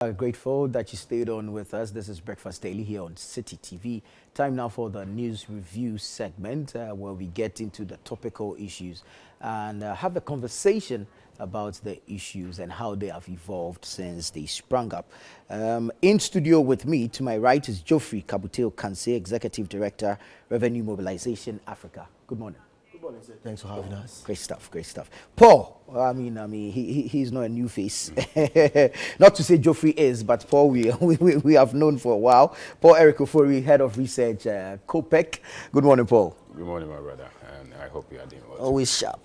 Grateful that you stayed on with us. This is Breakfast Daily here on Citi TV. Time now for the news review segment where we get into the topical issues and have a conversation about the issues and how they have evolved since they sprung up. In studio with me, to my right, is Geoffrey Kabuteo Kanse, Executive Director, Revenue Mobilization Africa. Good morning. Thanks for having us. Great stuff, great stuff. Paul, he's not a new face. Not to say Geoffrey is, but Paul we have known for a while. Paul Eric Ofori, Head of Research, COPEC. Good morning, Paul. Good morning, my brother, and I hope you are doing well. Always sharp.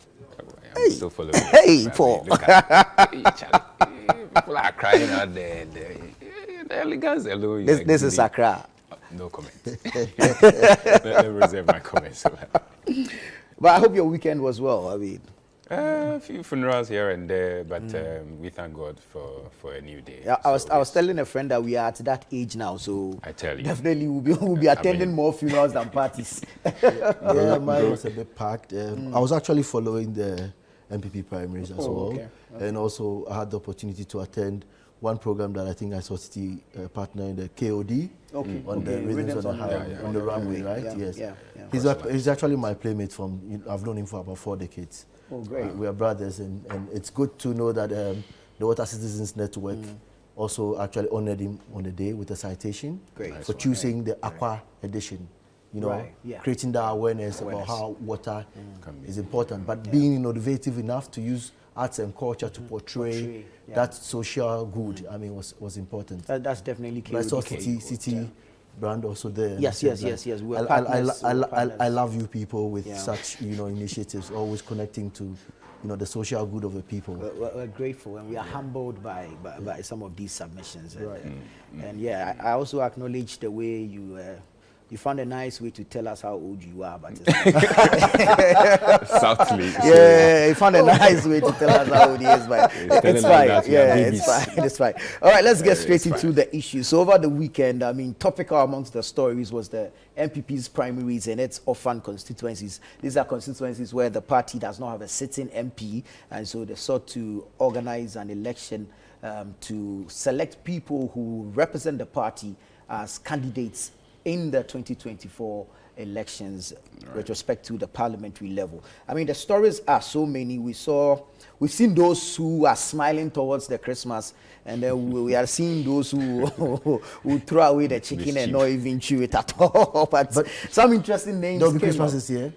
I'm still following. Hey, Paul. Look at people are crying out there. The elegance alone. This is Accra. No comment. Let me reserve my comments. But I hope your weekend was well. A few funerals here and there, but we thank God for a new day. I was telling a friend that we are at that age now, so I tell you, definitely we'll be attending more funerals than parties. Yeah, mine was a bit packed. I was actually following the NPP primaries as well, okay. And also I had the opportunity to attend one program that I think I saw Citi partner in the KOD on the Rhythms on the on the runway, right? Yes. Yeah. He's actually my playmate from. I've known him for about 4 decades. Oh, great. We are brothers, and it's good to know that the Water Citizens Network also actually honored him on the day with a citation for choosing the Aqua edition. You know, creating the awareness about how water is important, but being innovative enough to use arts and culture to portray that social good. I mean, was important. That's definitely key. I saw Citi brand also there. Yes. I love you people with such initiatives, always connecting to the social good of the people. We're grateful and we are humbled by some of these submissions. And I also acknowledge the way you found a nice way to tell us how old you are, but subtly. Yeah, you found a nice way to tell us how old he is, but it's fine. It's fine. All right, let's get straight into the issues. So over the weekend, topical amongst the stories was the NPP's primaries and its orphan constituencies. These are constituencies where the party does not have a sitting MP, and so they sought to organize an election to select people who represent the party as candidates in the 2024 elections with respect to the parliamentary level. The stories are so many. We've seen those who are smiling towards the Christmas, and then we are seeing those who throw away the chicken and not even chew it at all. But some interesting names. There'll be Christmas this year?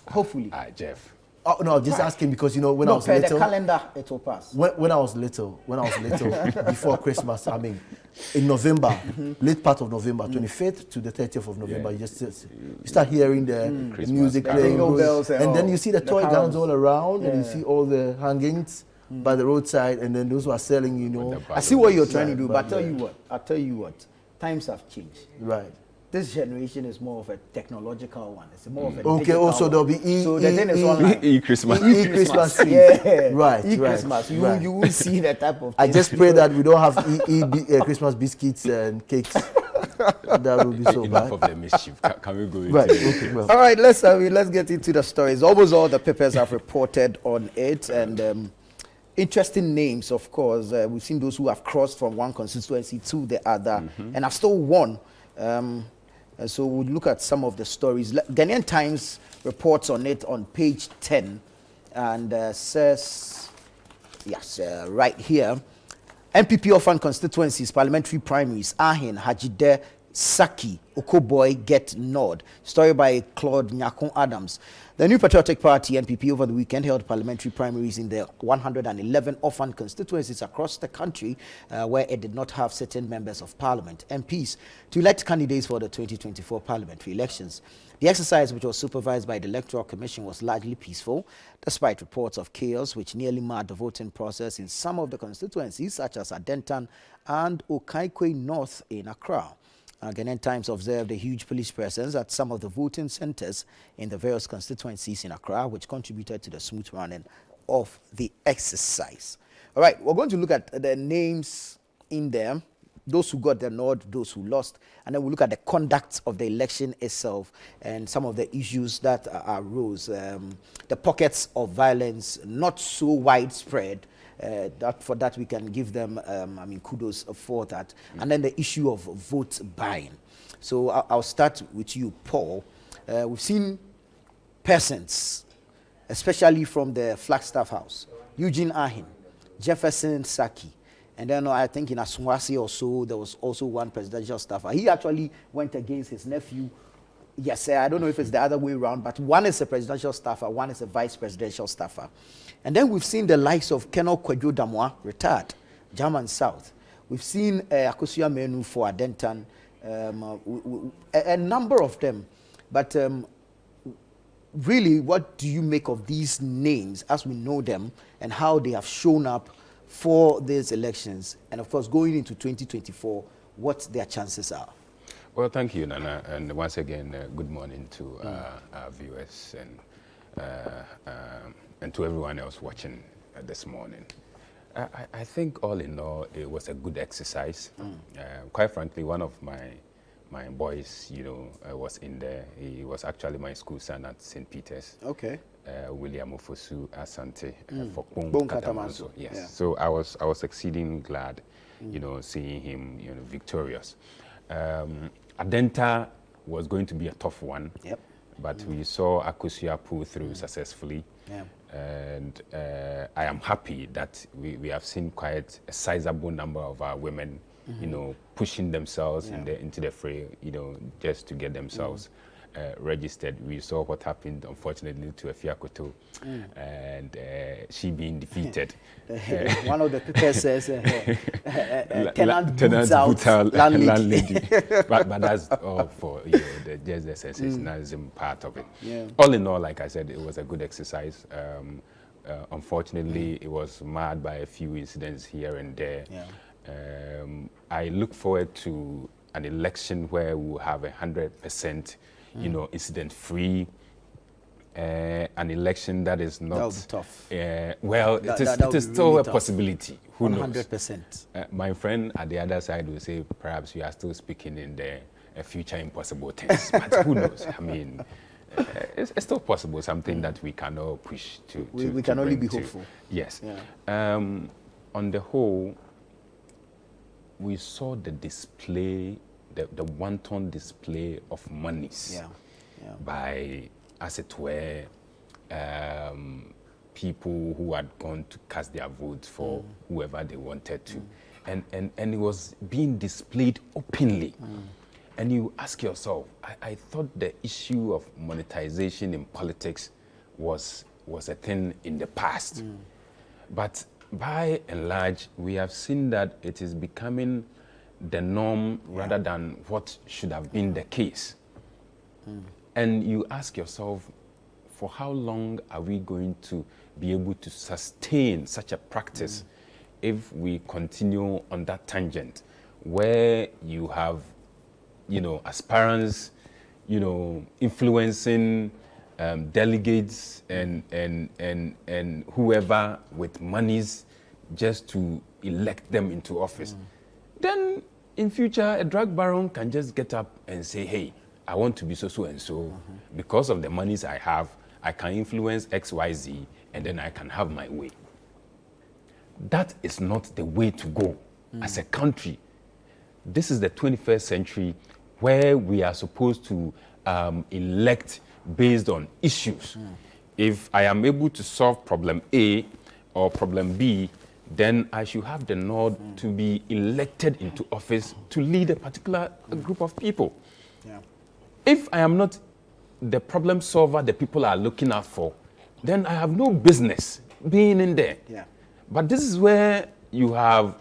Hopefully. Jeff. Oh no, just asking because when I was little, the calendar it will pass. When I was little, before Christmas, in November, late part of November, 25th to the 30th of November, you start hearing the music playing, and then you see the toy guns all around, and you see all the hangings by the roadside, and then those who are selling, I see what you're trying to do, but I'll tell you what, times have changed. Right. This generation is more of a technological one. It's more of a digital one. There'll be so the thing is online. E-Christmas. E-Christmas. Right. E-Christmas. You will see that type of thing. I just pray that we don't have Christmas biscuits and cakes. That would be so Enough bad. of the mischief. Can we go into Right. it? Okay. Well. All right, let's get into the stories. Almost all the papers have reported on it, and interesting names, of course. We've seen those who have crossed from one constituency to the other and have still won. So we'll look at some of the stories. Ghanaian Times reports on it on page 10 and says, right here, NPP orphan constituencies, parliamentary primaries, Ahin, Hajide, Saki, Okoboy get nod. Story by Claude Nyakon Adams. The New Patriotic Party, NPP, over the weekend held parliamentary primaries in the 111 orphan constituencies across the country where it did not have certain members of parliament, MPs, to elect candidates for the 2024 parliamentary elections. The exercise, which was supervised by the Electoral Commission, was largely peaceful, despite reports of chaos which nearly marred the voting process in some of the constituencies, such as Adentan and Okaikwe North in Accra. Ghanaian Times observed a huge police presence at some of the voting centers in the various constituencies in Accra, which contributed to the smooth running of the exercise. All right, we're going to look at the names in there, those who got the nod, those who lost, and then we'll look at the conduct of the election itself and some of the issues that arose. The pockets of violence, not so widespread, For that we can give them, I mean, kudos for that. And then the issue of vote buying. So I'll start with you, Paul. We've seen persons, especially from the Flagstaff House, Eugene Ahin, Jefferson Saki, and then I think in Aswasi or so, there was also one presidential staffer. He actually went against his nephew. Yes, I don't know if it's the other way around, but one is a presidential staffer, one is a vice presidential staffer. And then we've seen the likes of Colonel Kwadwo Damwa, retired, German South. We've seen Akosua Menu for Adentan, a number of them. But really, what do you make of these names as we know them and how they have shown up for these elections? And of course, going into 2024, what their chances are? Well, thank you, Nana. And once again, good morning to our viewers and to everyone else watching this morning. I think all in all, it was a good exercise. Quite frankly, one of my boys, was in there. He was actually my school son at St. Peter's. Okay. William Ofosu Asante for Bawumia Katamanso. Yes. Yeah. So I was exceeding glad, seeing him, victorious. Adenta was going to be a tough one. Yep. But we saw Akosua pull through successfully. Yeah. And I am happy that we have seen quite a sizable number of our women, pushing themselves into the fray, just to get themselves registered. We saw what happened, unfortunately, to Efia Koto, and she being defeated. One of the people says, tenant boots out landlady. but that's all for just the sensationalism part of it. Yeah. All in all, like I said, it was a good exercise. Unfortunately, it was marred by a few incidents here and there. Yeah. I look forward to an election where we will have 100%, incident-free. An election that is not... That would be tough. Well, it is still really a possibility. Who 100%. Knows? My friend at the other side will say, perhaps you are still speaking in the future impossible tense. But who knows? I mean, it's still possible, something that we cannot push to we can only be hopeful. Yes. Yeah. On the whole, we saw the display, the wanton display of monies by, as it were, people who had gone to cast their votes for whoever they wanted to. And it was being displayed openly. And you ask yourself, I thought the issue of monetization in politics was a thing in the past. But by and large, we have seen that it is becoming the norm rather than what should have been the case. And you ask yourself, for how long are we going to be able to sustain such a practice if we continue on that tangent where you have, aspirants, influencing delegates and whoever with monies just to elect them into office. Then in future, a drug baron can just get up and say, hey, I want to be so and so. Because of the monies I have, I can influence XYZ and then I can have my way. That is not the way to go as a country. This is the 21st century where we are supposed to elect based on issues. If I am able to solve problem A or problem B, then I should have the nod to be elected into office to lead a particular group of people. Yeah. If I am not the problem solver the people are looking out for, then I have no business being in there. Yeah. But this is where you have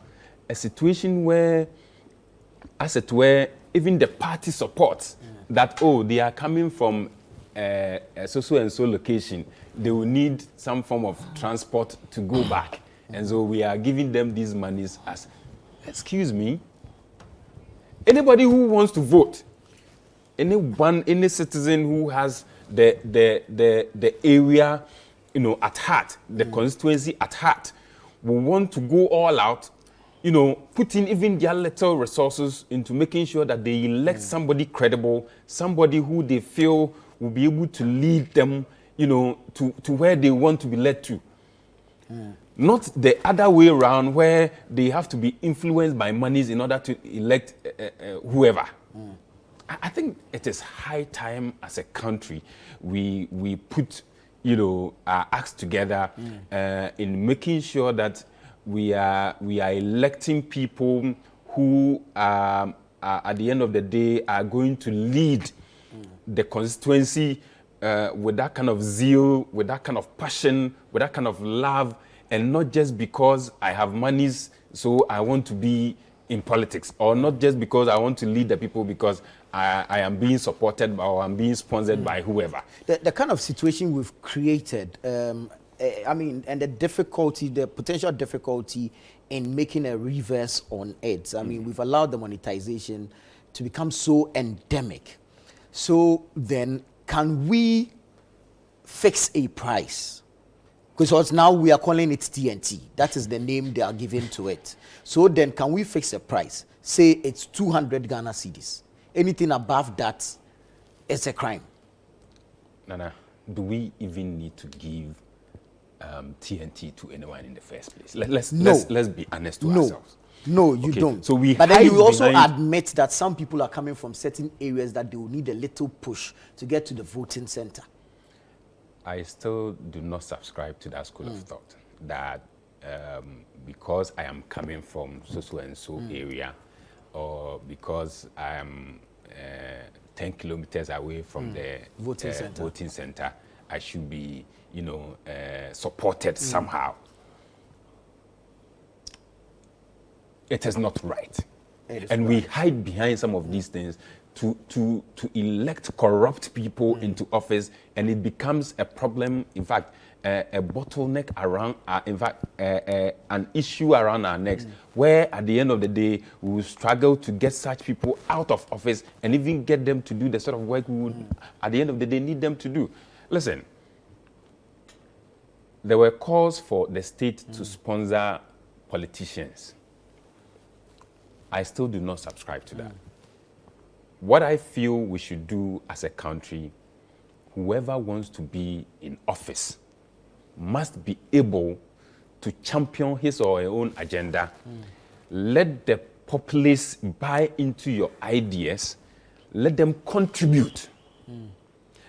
a situation where, as it were, even the party supports that, they are coming from a so-and-so location. They will need some form of transport to go back. And so we are giving them these monies as, excuse me, anybody who wants to vote, any citizen who has the area, at heart, the constituency at heart, will want to go all out, put in even their little resources into making sure that they elect somebody credible, somebody who they feel will be able to lead them, to where they want to be led to. Not the other way around where they have to be influenced by monies in order to elect whoever. I think it is high time as a country we put, our acts together in making sure that we are electing people who at the end of the day are going to lead the constituency with that kind of zeal, with that kind of passion, with that kind of love, and not just because I have monies, so I want to be in politics, or not just because I want to lead the people because I am being supported by, or I'm being sponsored by whoever. The kind of situation we've created, and the potential difficulty in making a reverse on it. We've allowed the monetization to become so endemic. So then, can we fix a price? Because now we are calling it TNT. That is the name they are giving to it. So then, can we fix a price? Say it's 200 Ghana cedis. Anything above that is a crime. Nana, do we even need to give TNT to anyone in the first place? Let's be honest to ourselves. No, you don't. So but then you also admit that some people are coming from certain areas that they will need a little push to get to the voting center. I still do not subscribe to that school of thought that because I am coming from so and so area, or because I am 10 kilometers away from the voting center, I should be, supported somehow. It is not right. And we hide behind some of these things to elect corrupt people into office, and it becomes a problem, in fact, a bottleneck around, an issue around our necks, where at the end of the day, we will struggle to get such people out of office and even get them to do the sort of work we would, at the end of the day, need them to do. Listen, there were calls for the state to sponsor politicians. I still do not subscribe to that. What I feel we should do as a country, whoever wants to be in office must be able to champion his or her own agenda. Let the populace buy into your ideas. Let them contribute.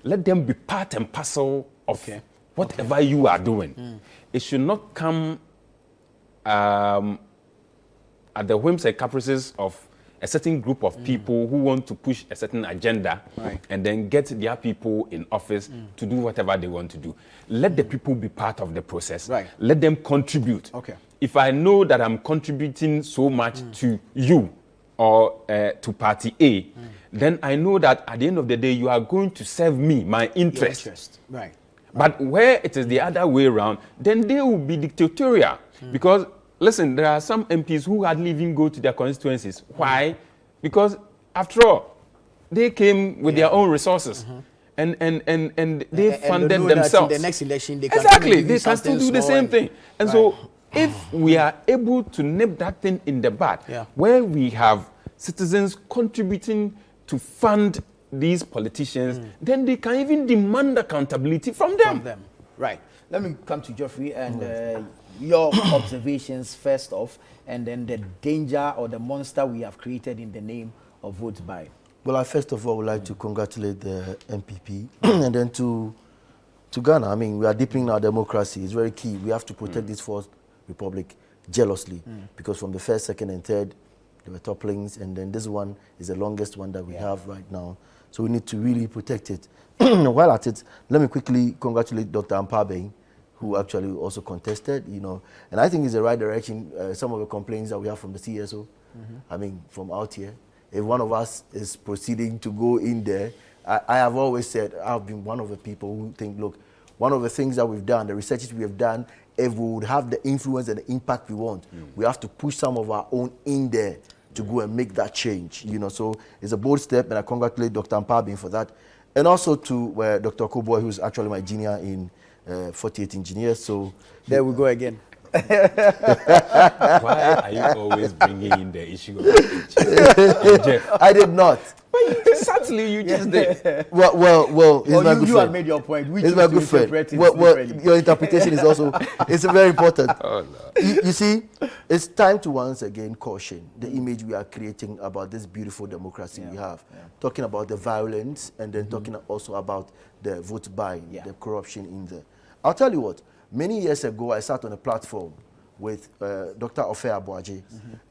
Let them be part and parcel of whatever you are doing. It should not come at the whims and caprices of a certain group of people who want to push a certain agenda and then get their people in office to do whatever they want to do. Let the people be part of the process. Let them contribute. If I know that I'm contributing so much to you or to party A, then I know that at the end of the day, you are going to serve me, my interest. But where it is the other way around, then they will be dictatorial. Because listen, there are some MPs who hardly even go to their constituencies. Why? Because after all, they came with their own resources. And they funded themselves. In the next election, they can they can still do the same thing. And so if we are able to nip that thing in the bud, where we have citizens contributing to fund these politicians, then they can even demand accountability from them. Right. Let me come to Geoffrey and your observations first off, and then the danger or the monster we have created in the name of vote buy. Well, I first of all would like to congratulate the NPP and then to Ghana. I mean, we are deepening our democracy. It's very key. We have to protect this fourth republic jealously because from the first, second, and third, there were topplings, and then this one is the longest one that we have right now. So we need to really protect it. While at it, let me quickly congratulate Dr. Ampabe, who actually also contested, and I think it's the right direction. Some of the complaints that we have from the CSO, I mean, from out here, if one of us is proceeding to go in there, I have always said, I've been one of the people who think, look, one of the things that we've done, the researches we have done, if we would have the influence and the impact we want, we have to push some of our own in there to go and make that change, So it's a bold step, and I congratulate Dr. Ampabe for that. And also to Dr. Koboy, who's actually my junior in 48 engineers. So there we go again. Why are you always bringing in the issue of age? I did not. But you sat Exactly, you just did. Well. You have made your point. He's my good friend. Well, your interpretation is also it's very important. Oh, no. You see, it's time to once again caution the image we are creating about this beautiful democracy we have. Yeah. Talking about the violence and then talking also about the vote buying, the corruption in there. I'll tell you what. Many years ago, I sat on a platform with Dr. Ofe Abuaji,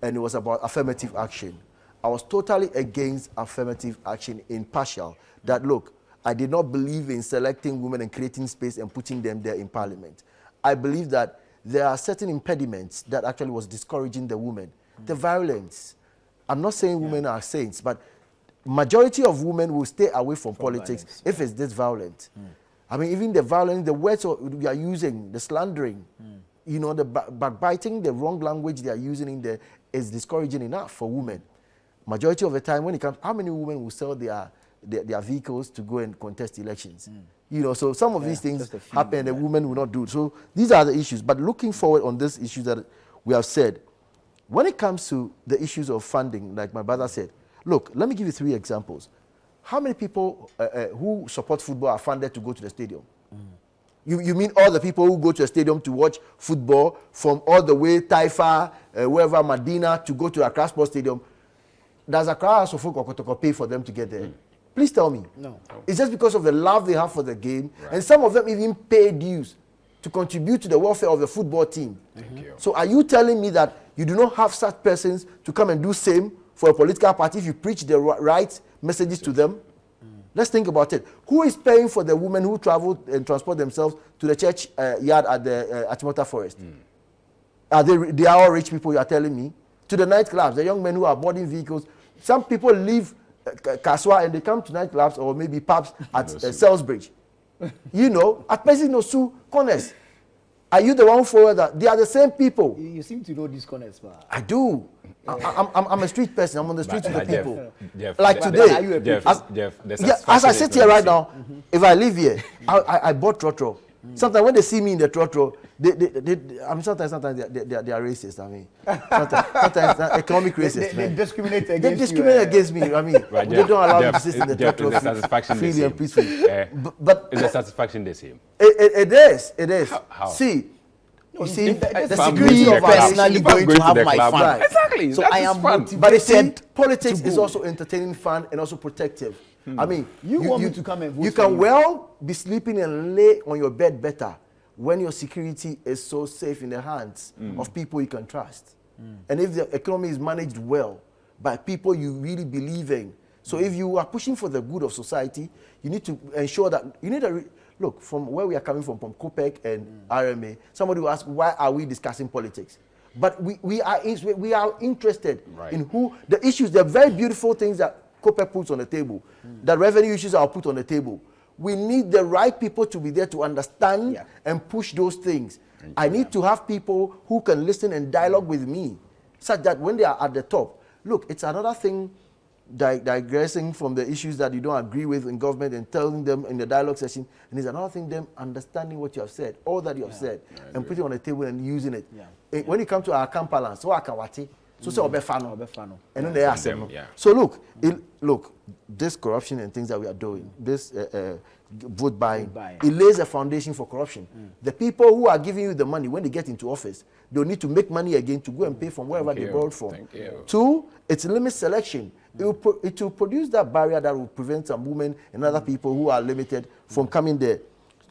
and it was about affirmative action. I was totally against affirmative action, impartial. That look, I did not believe in selecting women and creating space and putting them there in parliament. I believe that there are certain impediments that actually was discouraging the women. The violence. I'm not saying women are saints, but majority of women will stay away from politics violence. If it's this violent. I mean, even the violence, the words we are using, the slandering, you know, the backbiting, the wrong language they are using in there is discouraging enough for women. Majority of the time, when it comes, how many women will sell their vehicles to go and contest elections? You know, so some of these things happen and the women will not do it. So these are the issues. But looking forward on this issue that we have said, when it comes to the issues of funding, like my brother said, look, let me give you 3 examples. How many people who support football are funded to go to the stadium? You mean all the people who go to the stadium to watch football from all the way Taifa, wherever, Medina, to go to Accra Sports Stadium? Does Accra Sofo pay for them to get there? Please tell me. No. It's just because of the love they have for the game, and some of them even pay dues to contribute to the welfare of the football team. Thank you. So are you telling me that you do not have such persons to come and do same for a political party if you preach the right messages to them? Let's think about it. Who is paying for the women who travel and transport themselves to the church yard at the Achimota Forest? They are all rich people, you are telling me? To the nightclubs, the young men who are boarding vehicles. Some people leave Kaswa and they come to nightclubs or maybe pubs at Salisbury. You know, at Pesinosu corners. Are you the one for that? They are the same people. You seem to know these corners, but I do. I'm a street person. I'm on the streets with the people. Jeff, like today, as I sit here right now, if I live here, I bought trotro. Sometimes when they see me in the trotro, sometimes they are racist. I mean, sometimes economic racist. They discriminate against They discriminate against me. I mean, they don't allow me to sit in the trotro freely and peacefully. But is the satisfaction the same? It is. How? See. You see, the security of personally going to have my fun. Right. Exactly. So I am motivated. But you see, politics is also entertaining, fun, and also protective. I mean, you want me to come and vote. You can well be sleeping and lay on your bed better when your security is so safe in the hands of people you can trust. And if the economy is managed well by people you really believe in. So if you are pushing for the good of society, you need to ensure that you need a look, from where we are coming from COPEC and RMA, somebody will ask, why are we discussing politics? But we are interested in who, the issues, the very beautiful things that COPEC puts on the table, the revenue issues are put on the table. We need the right people to be there to understand and push those things. I need to have people who can listen and dialogue with me, such that when they are at the top, look, it's another thing digressing from the issues that you don't agree with in government and telling them in the dialogue session, and it's another thing them understanding what you have said, all that you have said, and putting it on the table and using it. When it comes to our campaign, so akawati, so say obefano, and then they ask them. So look, this corruption and things that we are doing, this vote buying, it lays a foundation for corruption. The people who are giving you the money, when they get into office, they'll need to make money again to go and pay from wherever they borrowed from. 2, it limits selection. It will produce that barrier that will prevent some women and other people who are limited from coming there.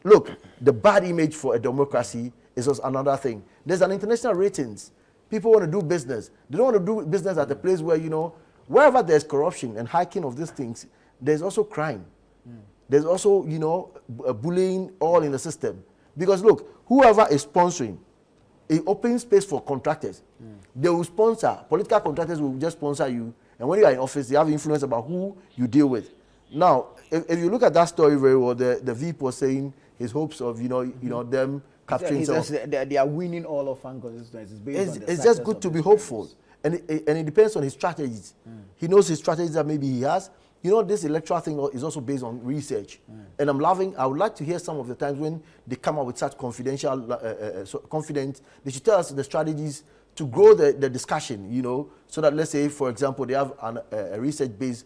Look, the bad image for a democracy is also another thing. There's an international ratings. People want to do business. They don't want to do business at a place where, you know, wherever there's corruption and hiking of these things, there's also crime. There's also, you know, bullying all in the system. Because look, whoever is sponsoring, it opens space for contractors. They will sponsor, political contractors will just sponsor you. And when you are in office, they have influence about who you deal with. Now, if you look at that story very well, the VP was saying his hopes of, you know, them capturing some. They are winning all of fan constituencies. It's just good to be hopeful. And it depends on his strategies. He knows his strategies that maybe he has. You know, this electoral thing is also based on research. And I would like to hear some of the times when they come up with such confident, they should tell us the strategies to grow the discussion, you know, so that, let's say, for example, they have a research base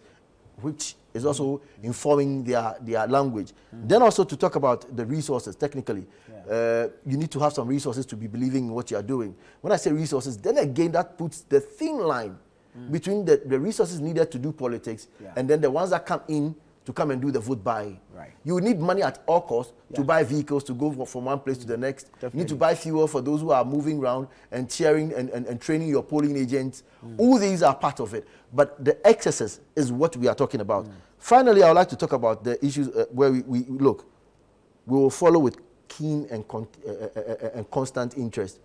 which It's also informing their language. Then also to talk about the resources, technically. You need to have some resources to be believing in what you are doing. When I say resources, then again, that puts the thin line between the resources needed to do politics and then the ones that come in to come and do the vote buying. Right. You need money at all costs to buy vehicles to go from one place to the next. Definitely. You need to buy fuel for those who are moving around and cheering and training your polling agents. All these are part of it. But the excesses is what we are talking about. Finally, I would like to talk about the issues where we look. We will follow with keen and constant interest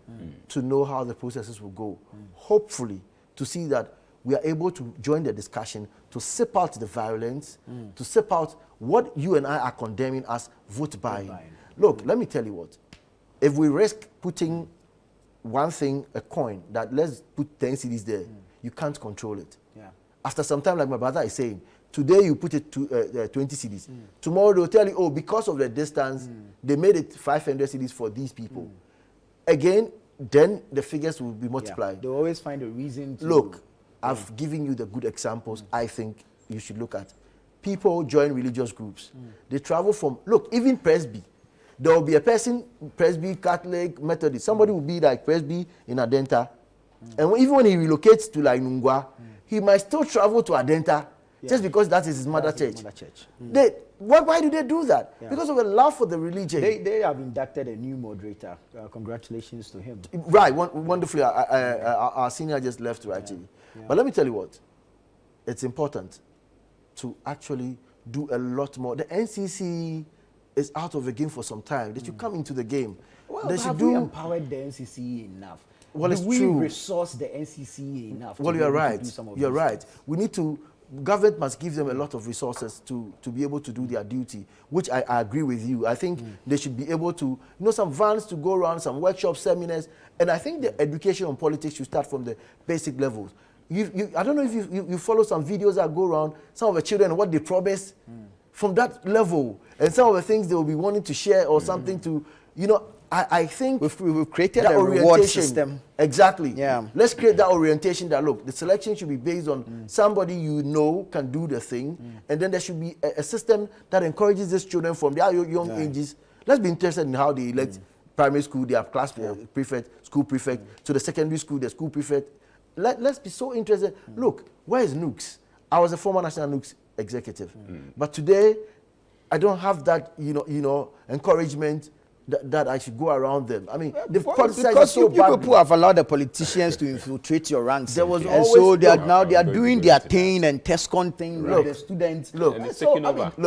to know how the processes will go. Hopefully, to see that we are able to join the discussion to sip out the violence, to sip out what you and I are condemning as vote buying. Look, let me tell you what. If we risk putting one thing, a coin, that let's put 10 cedis there, you can't control it. Yeah. After some time, like my brother is saying, today you put it to 20 cedis. Tomorrow they'll tell you, oh, because of the distance, they made it 500 cedis for these people. Again, then the figures will be multiplied. Yeah. They always find a reason to... Look, I've given you the good examples I think you should look at. People join religious groups. They travel from, look, even Presby. There will be a person, Presby, Catholic, Methodist. Somebody will be like Presby in Adenta. And even when he relocates to like Nungwa, he might still travel to Adenta just because that is his mother church. Why do they do that? Yeah. Because of a love for the religion. They have inducted a new moderator. Congratulations to him. Right, wonderfully. Our senior just left, actually. Yeah. But let me tell you what. It's important to actually do a lot more. The NCC is out of the game for some time. They should come into the game. Well, have we empowered the NCC enough? Well, it's true. Do we resource the NCC enough? Well, you're right. You're right. We need to... Government must give them a lot of resources to be able to do their duty, which I agree with you. I think they should be able to, some vans to go around, some workshops, seminars, and I think the education on politics should start from the basic levels. I don't know if you follow some videos that go around, some of the children, what they promise from that level, and some of the things they will be wanting to share or something to, I think we've created a reward system. Exactly. Yeah. Let's create that orientation that, look, the selection should be based on somebody can do the thing, and then there should be a system that encourages these children from their young ages. Let's be interested in how they elect primary school, they have class prefect, school prefect, to the secondary school, the school prefect. Let's be so interested. Look, where is Nooks? I was a former National Nooks executive, but today I don't have that, encouragement that I should go around them. I mean, the politicizing is so bad. People have allowed the politicians to infiltrate your ranks. There was and so they are doing their thing and TESCON thing with the students. Look, the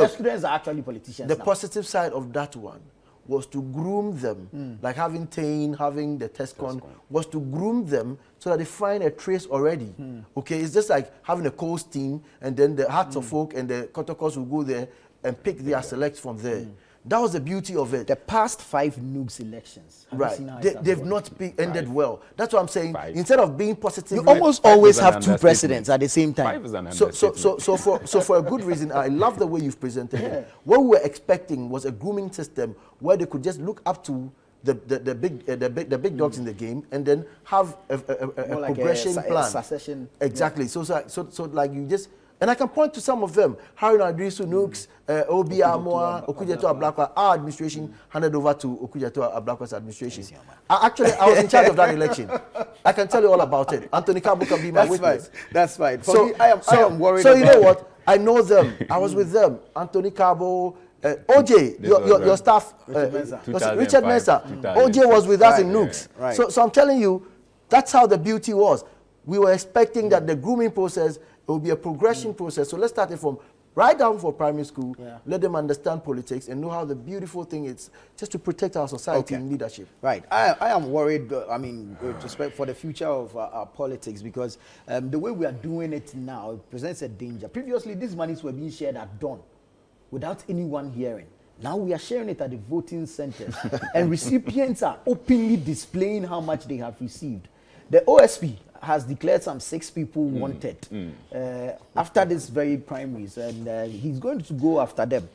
students are actually politicians. The positive side of that one was to groom them, like having Tain, having the TESCON, was to groom them so that they find a trace already. Okay, it's just like having a coast team, and then the Hearts of Folk and the Kotokos will go there and pick their select from there. That was the beauty of it. The past 5 Nooks elections, they've not ended well. That's what I'm saying. 5. Instead of being positive, you almost always have 2 presidents at the same time. 5 is an so for a good reason, I love the way you've presented it. What we were expecting was a grooming system where they could just look up to the big dogs in the game and then have a progression plan. Succession. Exactly. So like you just. And I can point to some of them. Haruna Adrisu Nooks, Obi Amoa, Okujeto Ablakwa, our administration handed over to Okujeto Ablakwa's administration. I was in charge of that election. I can tell you all about it. Anthony Kabu can be my witness. That's fine. I am worried. So you know what? I know them. I was with them. Anthony Cabo, OJ, your staff, Richard Mensah. OJ was with us in Nooks. Right. So I'm telling you, that's how the beauty was. We were expecting that the grooming process, it will be a progression process. So let's start it from right down for primary school. Let them understand politics and know how the beautiful thing is just to protect our society and leadership. Right. I am worried, with respect for the future of our politics, because the way we are doing it now presents a danger. Previously, these monies were being shared at dawn without anyone hearing. Now we are sharing it at the voting centers and recipients are openly displaying how much they have received. The OSP has declared some 6 people wanted after this very primaries, and he's going to go after them.